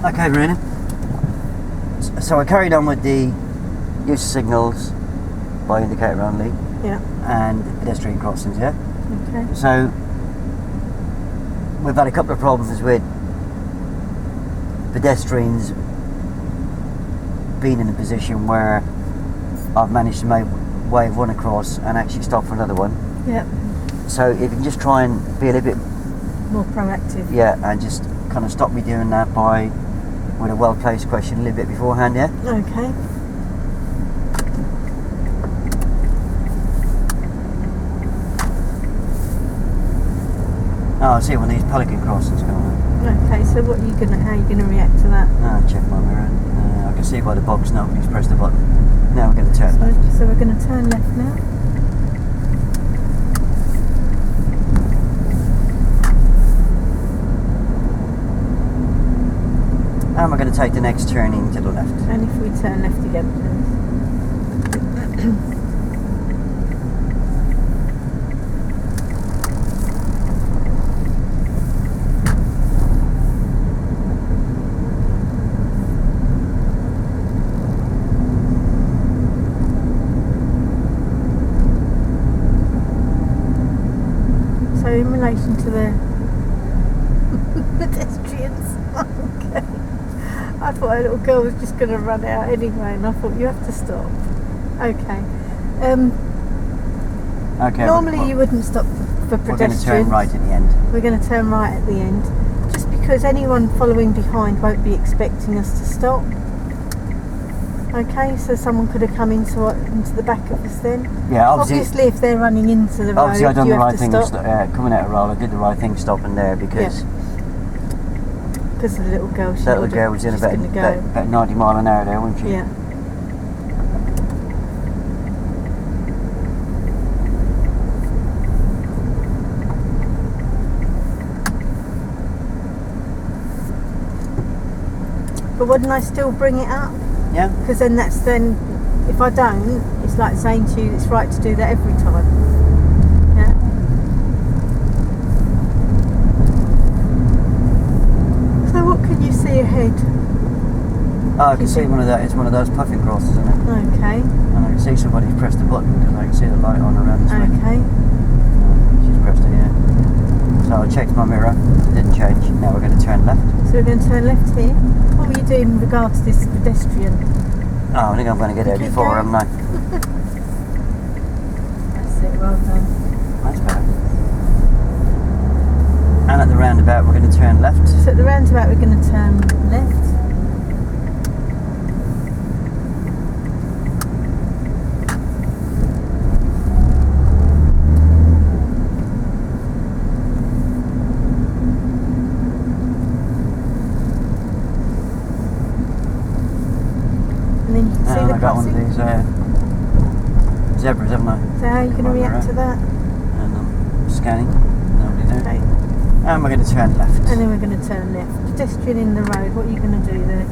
Okay, Marina. So I carried on with the use of signals by indicator only. Yeah. And pedestrian crossings, yeah? Okay. So we've had a couple of problems with pedestrians being in a position where I've managed to make wave one across and actually stop for another one. Yeah. So if you can just try and be a little bit more proactive. Yeah, and just kind of stop me doing that with a well-placed question a little bit beforehand, yeah? Okay. Oh, I see one of these pelican crossings going on. Okay, so how are you gonna react to that? I'll check my mirror. I can see by the box now he's pressed the button. Now we're going to turn left. So we're going to turn left now. And we're going to take the next turning to the left. And if we turn left again, please. So in relation to the pedestrians, okay. I thought a little girl was just going to run out anyway, and I thought you have to stop. Okay. Okay. Normally you wouldn't stop for pedestrians. We're going to turn right at the end. We're going to turn right at the end, just because anyone following behind won't be expecting us to stop. Okay, so someone could have come into the back of us then. Yeah, obviously if they're running into the road, obviously I done the right thing. Stop. Coming out of road, I did the right thing stopping there because. Because the little girl. That little girl was in about 90 mile an hour there, wasn't she? Yeah. But wouldn't I still bring it up? Yeah. Because then if I don't, it's like saying to you, it's right to do that every time. Yeah. So what can you see ahead? Oh, I can see it's one of those puffing crosses, isn't it? Okay. And I can see somebody's pressed the button because I can see the light on around this way. Okay. She's pressed it, yeah. So I checked my mirror, it didn't change. Now we're going to turn left. So we're going to turn left here. What were you doing in regards to this pedestrian? Oh, I think I'm going to get there before, haven't I? That's it, well done. That's better. And at the roundabout we're going to turn left. So at the roundabout we're going to turn left. And then you can see the I got one of these zebras, haven't I? So how are you going to react to that? And I'm scanning. Nobody there. Okay. And we're going to turn left. And then we're going to turn left. Pedestrian in the road, what are you going to do there?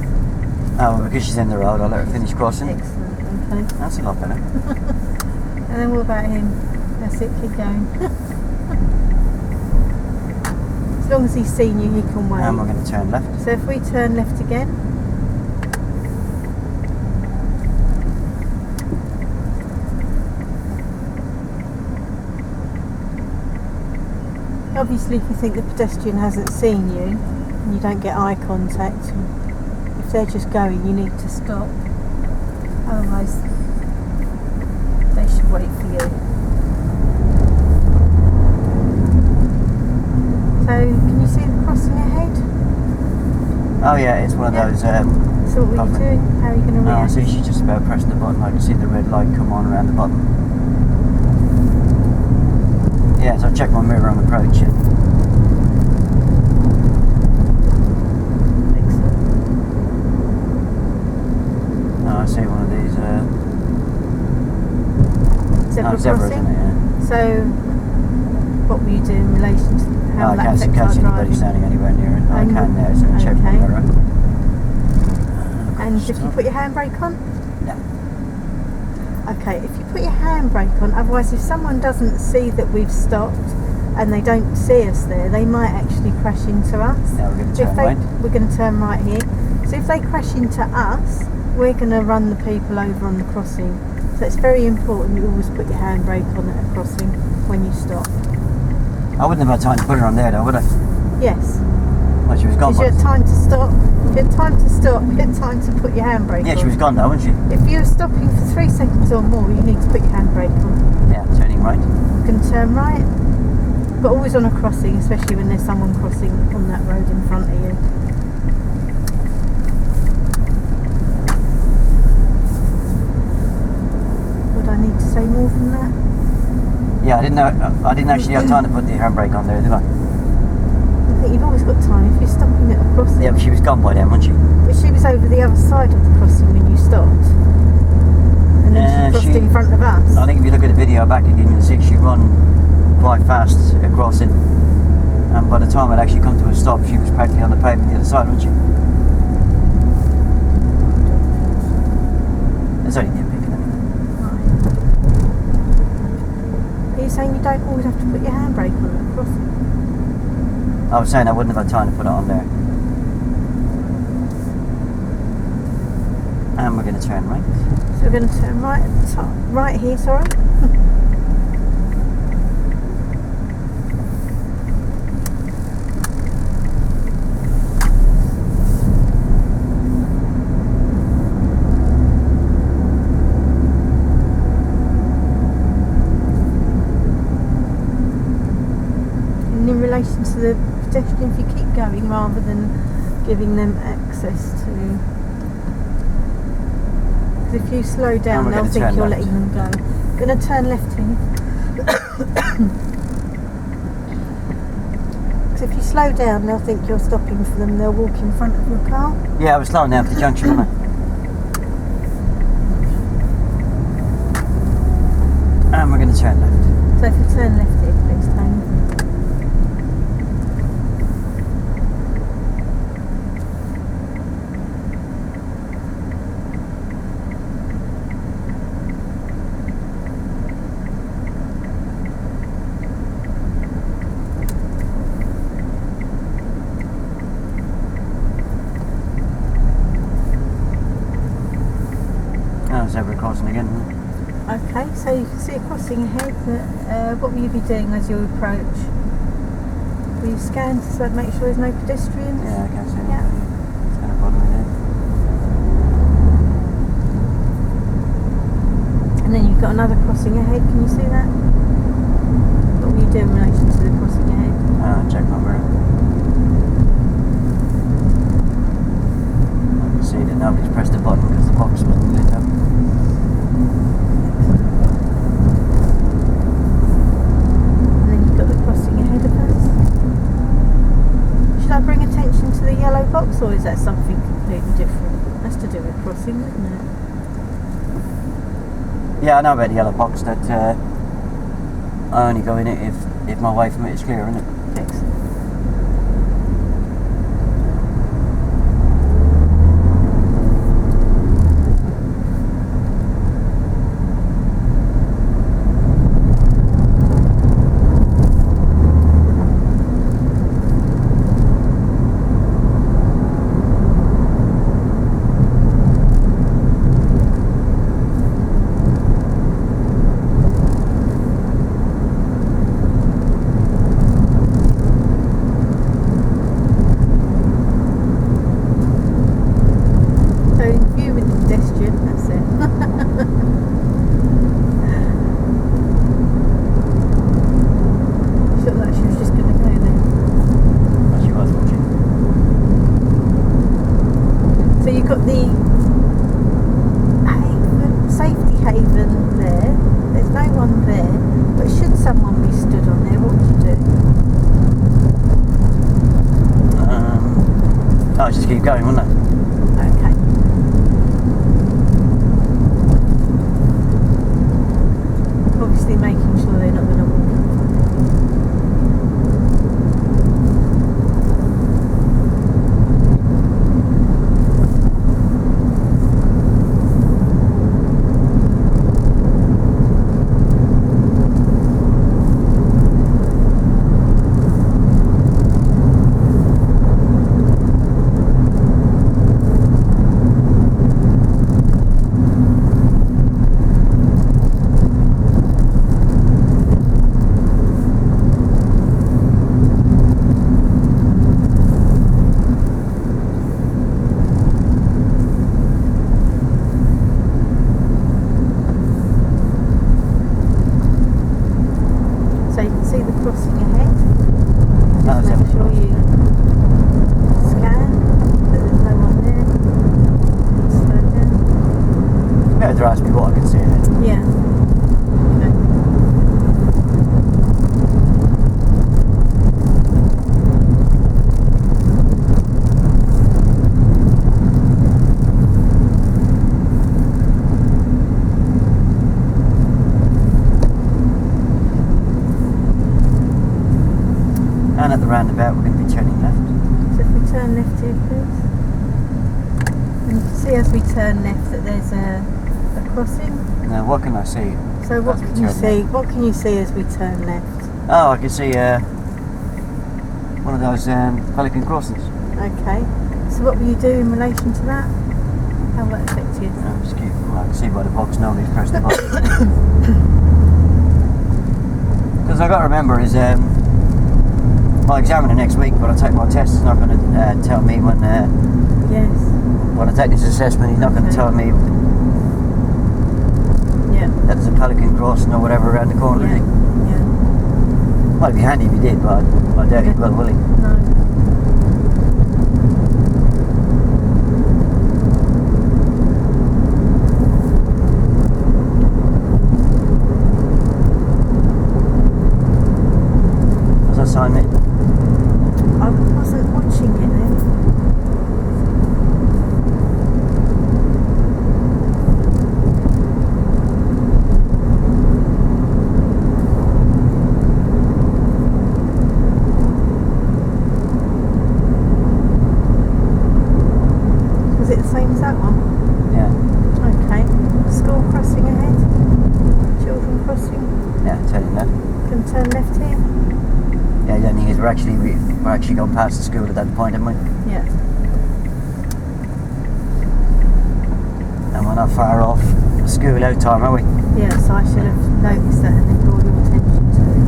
Oh, because she's in the road, I'll let her finish crossing. Excellent, okay. That's a lot better. And then what about him? That's it, keep going. As long as he's seen you, he can wait. And we're going to turn left. So if we turn left again. Obviously if you think the pedestrian hasn't seen you and you don't get eye contact, if they're just going you need to stop, otherwise they should wait for you. So can you see the crossing ahead? Oh yeah, it's one of those So what were you doing? How are you going to react? Oh, see, she's just about pressing the button. I can see the red light come on around the button. Yeah, so I checked my mirror on approach. Excellent. Oh, I see one of these Zebra zebras, crossing. isn't it? Yeah. So what were you doing in relation to how I that can't affects see our anybody driving? standing anywhere near it. I And- can now, so I check my okay. mirror. And if you put your handbrake on? No. Okay, if you put your handbrake on, otherwise if someone doesn't see that we've stopped and they don't see us there, they might actually crash into us. Yeah, we're going to turn right. We're going to turn right here. So if they crash into us, we're going to run the people over on the crossing. So it's very important you always put your handbrake on at a crossing when you stop. I wouldn't have had time to put her on there though, would I? Yes. Well, she was gone. Because you had time to stop. You had time to stop. You had time to put your handbrake on. Yeah, she was gone though, wasn't she? If you're stopping for 3 seconds or more, you need to put your handbrake on. Yeah, turning right. You can turn right, but always on a crossing, especially when there's someone crossing on that road in front of you. Would I need to say more than that? Yeah, I didn't actually have time to put the handbrake on there, did I? I think you've always got time if you're stopping at a crossing. Yeah, but she was gone by then, wasn't she? But she was over the other side of the crossing when you stopped. And then she crossed in front of us. I think if you look at the video back again, you'll see she run quite fast at crossing. And by the time it actually come to a stop, she was practically on the pavement the other side, wasn't she? It's only nitpicking anyway. Right. Are you saying you don't always have to put your handbrake on at a crossing? I was saying I wouldn't have had time to put it on there. And we're going to turn right. So we're going to turn right at the top. Right here, sorry. And in relation to the pedestrian, if you keep going rather than giving them access to... Because if you slow down, they'll think you're letting them go. Going to turn left here. Because if you slow down, they'll think you're stopping for them. They'll walk in front of your car. Yeah, I was slowing down for the junction, wasn't I? And we're going to turn left. So if you turn left here, please, Tony. Zebra crossing again. Okay, so you can see a crossing ahead, but what will you be doing as you approach? Will you scan to make sure there's no pedestrians? Yeah, I can see that. Yeah. It's going to bother me there. And then you've got another crossing ahead, can you see that? What will you do in relation to the crossing ahead? Check my mirror. I can see that nobody's pressed the button because the box wasn't lit up. To the yellow box, or is that something completely different? That's to do with crossing, isn't it? Yeah, I know about the yellow box. That I only go in it if my way from it is clear, isn't it? Excellent. Got the haven, safety haven there. There's no one there, but should someone be stood on there, what would you do? I'll just keep going, wouldn't I? Okay. Obviously making sure they're not going to walk in front of you. roundabout, we're going to be turning left. So if we turn left here, please. And you can see as we turn left that there's a crossing. Now, what can I see? So what as we can you turn see? left? What can you see as we turn left? Oh, I can see one of those pelican crossings. Okay. So what will you do in relation to that? How will that affect you? Just keep, well, I can see by the box now, he's pressed the button. Because I've got to remember is my examiner next week when I take my test is not going to tell me when Yes. when I take this assessment, he's not going to tell me that there's a pelican crossing or whatever around the corner, is he? Yeah. Might be handy if he did, but I doubt he will he? No. What's that sign mean? I wasn't watching it then. Was it the same as that one? Yeah. Okay. School crossing ahead. Children crossing. Yeah, turning left. Can turn left here. Yeah, the only thing is we're actually gone past the school at that point, haven't we? Yeah. And we're not far off the school out time, are we? Yeah, so I should have noticed that and then drawn your attention to it.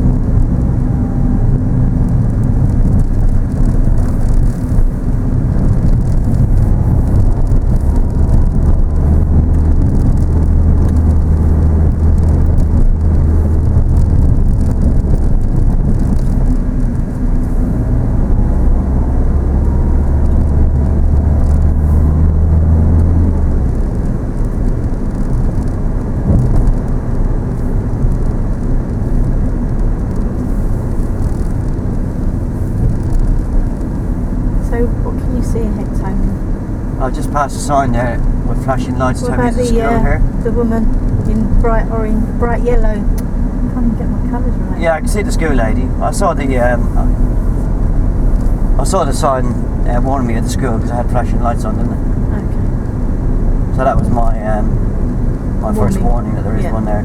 So what can you see ahead, Tony? I've just passed a sign there with flashing lights What telling me about there's a school here. the woman in bright orange, bright yellow? I can't even get my colours right. Yeah, I can see the school lady. I saw the sign warning me at the school because I had flashing lights on, didn't it? Okay. So that was my first warning that there is Yeah. one there.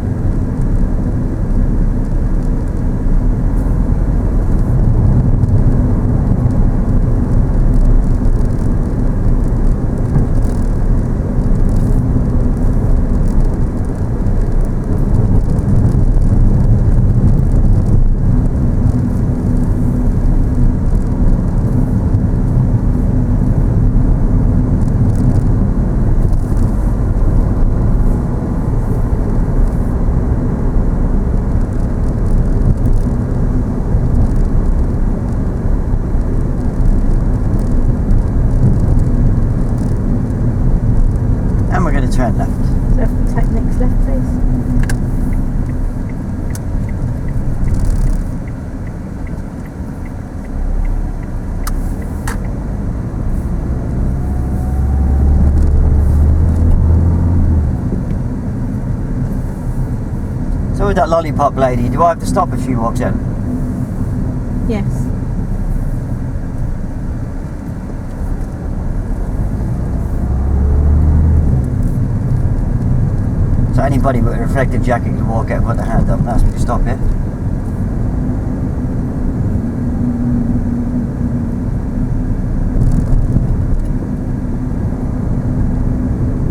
And we're going to turn left. So if we take next left, please. So with that lollipop lady, do I have to stop if she walks in? Yes. So anybody with a reflective jacket can walk out and put their hand up and ask me to stop here.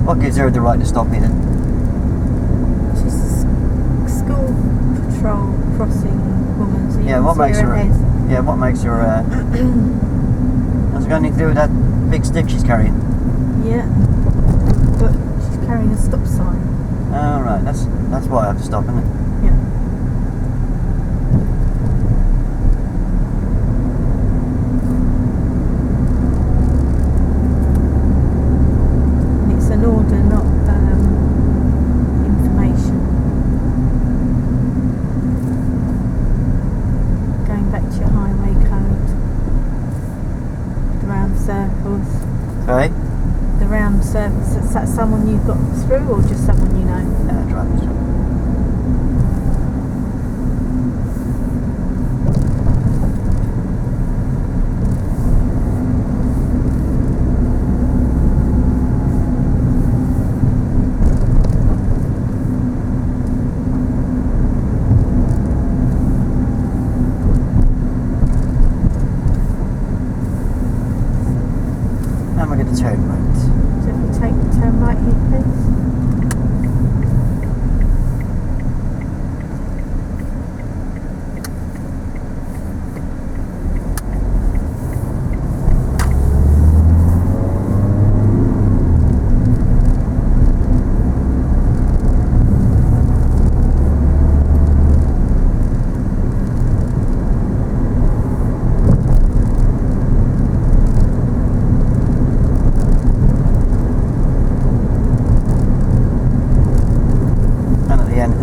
What gives her the right to stop me then? She's a school patrol crossing woman, so you Yeah, can what see makes her? ahead. Yeah, what makes her? What's it got anything to do with that big stick she's carrying? Yeah. But she's carrying a stop sign. Oh right, that's why I have to stop, isn't it? Yeah. And it's an order, not information. Going back to your highway code. The round circles. Sorry? The round circles. Is that someone you've got through or just someone you know? Driving through. And we're going to turn right. So if we take the turn right here, please.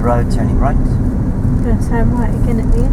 Road turning right. I'm going to turn right again at the end.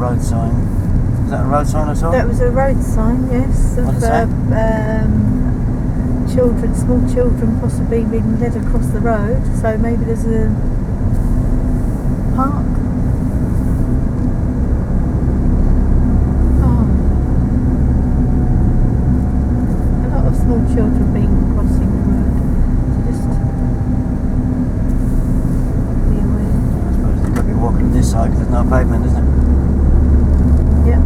Road sign. Is that a road sign at all? That was a road sign, yes. What does it say? Children, small children possibly being led across the road. So maybe there's a park. Oh. A lot of small children being crossing the road. So just be aware. I suppose they could be walking on this side because there's no pavement, isn't it? Yep.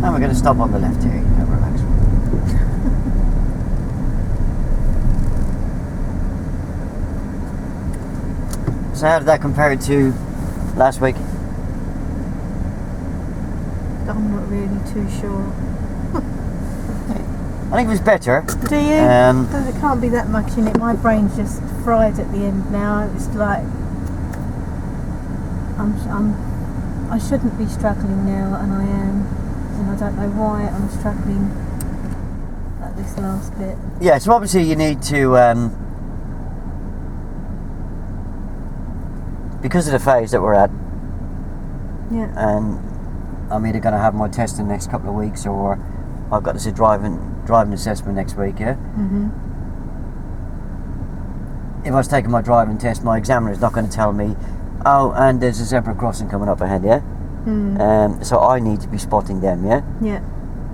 And we're going to stop on the left here. You can relax. So how did that compare to last week? I'm not really too sure. I think it was better. Do you? There can't be that much in it. My brain's just fried at the end now. It's like I shouldn't be struggling now, and I am, and I don't know why I'm struggling at this last bit. Yeah, so obviously you need to, because of the phase that we're at, yeah, and I'm either going to have my test in the next couple of weeks, or I've got to see driving assessment next week. Yeah. Mhm. If I was taking my driving test, my examiner is not going to tell me, oh, and there's a zebra crossing coming up ahead. Yeah. So I need to be spotting them. Yeah. Yeah.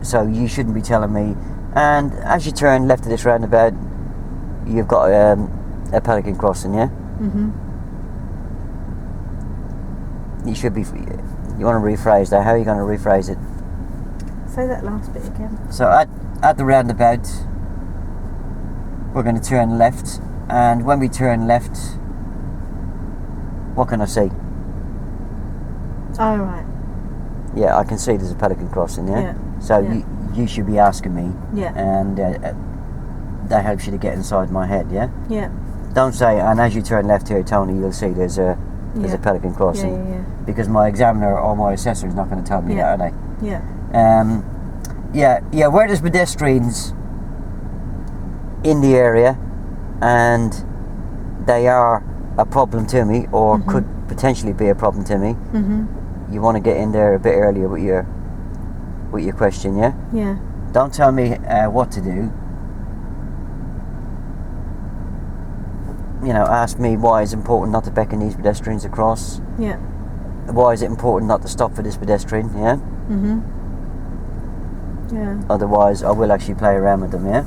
So you shouldn't be telling me. And as you turn left of this roundabout, you've got a pelican crossing. Yeah. Mhm. You should be. You want to rephrase that. How are you going to rephrase it? Say that last bit again. So at the roundabout, we're going to turn left, and when we turn left, what can I see? Oh, right. Yeah, I can see there's a pelican crossing. Yeah. Yeah. So Yeah. you should be asking me. Yeah. And that helps you to get inside my head. Yeah. Yeah. Don't say, and as you turn left here, Tony, you'll see there's a pelican crossing. Yeah. Because my examiner or my assessor is not going to tell me that, are they? Yeah. Where there's pedestrians in the area and they are a problem to me, or could potentially be a problem to me, you want to get in there a bit earlier with your question. Yeah. Yeah. Don't tell me what to do. You know, ask me why it's important not to beckon these pedestrians across. Yeah. Why is it important not to stop for this pedestrian? Yeah. Yeah. Otherwise, I will actually play around with them. Yeah.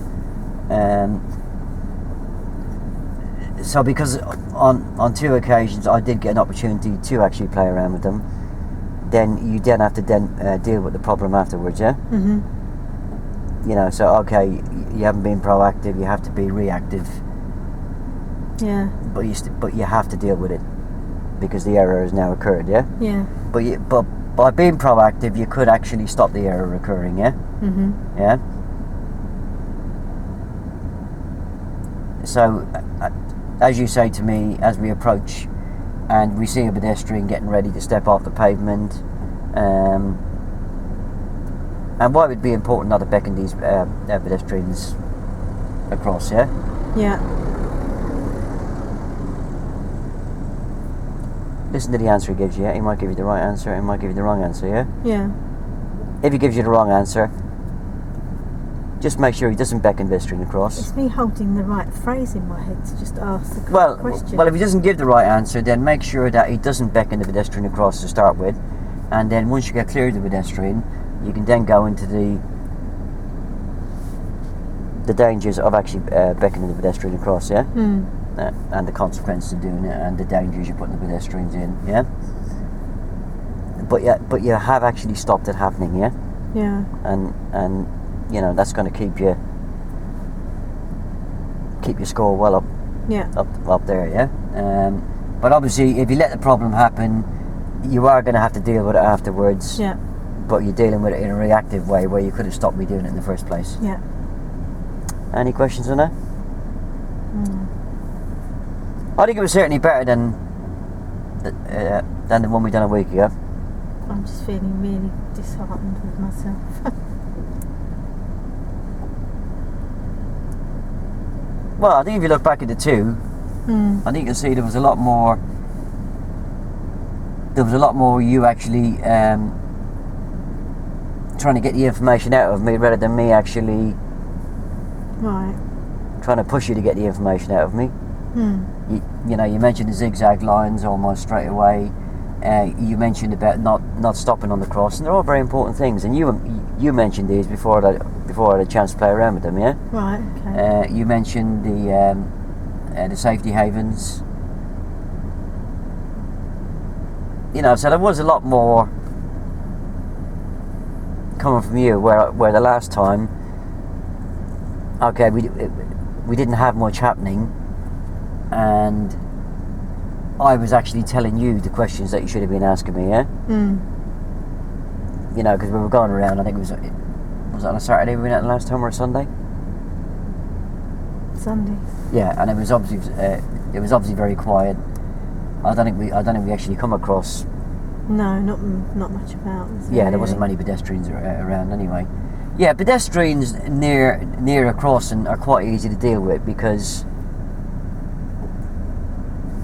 So because on 2 occasions I did get an opportunity to actually play around with them, then you have to deal with the problem afterwards. Yeah. You know, so okay, you haven't been proactive. You have to be reactive. Yeah. But you have to deal with it because the error has now occurred. Yeah. Yeah. But by being proactive, you could actually stop the error occurring. Yeah. Mhm. Yeah. So, as you say to me, as we approach, and we see a pedestrian getting ready to step off the pavement, and why it would be important not to beckon these pedestrians across, yeah? Yeah. Listen to the answer he gives you, yeah? He might give you the right answer, he might give you the wrong answer, yeah? Yeah. If he gives you the wrong answer, just make sure he doesn't beckon pedestrian across. It's me holding the right phrase in my head to just ask the question. Well, if he doesn't give the right answer, then make sure that he doesn't beckon the pedestrian across to start with, and then once you get clear of the pedestrian, you can then go into the dangers of actually beckoning the pedestrian across, yeah? And the consequences of doing it, and the dangers you're putting the pedestrians in, yeah? But you have actually stopped it happening, yeah? Yeah. And you know, that's going to keep your score well up. Yeah. Up there, yeah? But obviously, if you let the problem happen, you are going to have to deal with it afterwards. Yeah. But you're dealing with it in a reactive way where you could have stopped me doing it in the first place. Yeah. Any questions on that? I think it was certainly better than the one we done a week ago. I'm just feeling really disheartened with myself. Well, I think if you look back at the two, I think you'll see there was a lot more. There was a lot more you actually trying to get the information out of me rather than me actually trying to push you to get the information out of me. You know, you mentioned the zigzag lines almost straight away. You mentioned about not stopping on the cross, and they're all very important things. And you mentioned these before I had a chance to play around with them, yeah. Right. Okay. You mentioned the safety havens. You know, so there was a lot more coming from you. Where the last time, okay, we didn't have much happening, and I was actually telling you the questions that you should have been asking me, yeah? You know, because we were going around, I think was it on a Saturday we went out the last time, or a Sunday? Sunday. Yeah, and it was obviously very quiet. I don't think we actually come across. No, not much about. Yeah, there wasn't many pedestrians around anyway. Yeah, pedestrians near a crossing are quite easy to deal with because,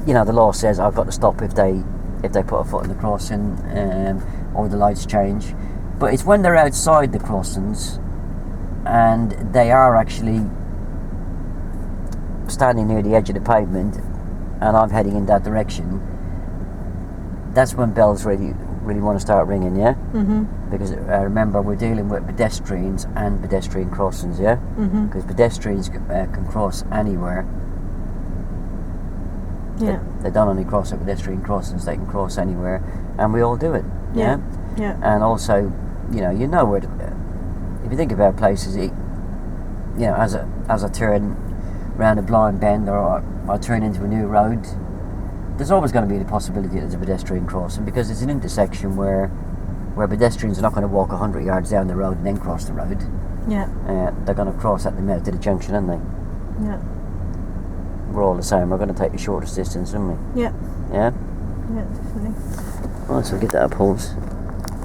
you know, the law says I've got to stop if they put a foot in the crossing, or the lights change. But it's when they're outside the crossings and they are actually standing near the edge of the pavement and I'm heading in that direction, that's when bells really want to start ringing, yeah? Because remember, we're dealing with pedestrians and pedestrian crossings, yeah? Because pedestrians can cross anywhere. Yeah. They don't only cross at pedestrian crossings, they can cross anywhere, and we all do it. Yeah. Yeah. And also, you know where if you think about places, you know, as I turn round a blind bend or I turn into a new road, there's always going to be the possibility that there's a pedestrian crossing because it's an intersection where pedestrians are not going to walk 100 yards down the road and then cross the road. Yeah. They're going to cross at the mouth of the junction, aren't they? Yeah. We're all the same. We're going to take the shortest distance, aren't we? Yeah. Yeah? Yeah, definitely. Right, so we'll get that up, Halls.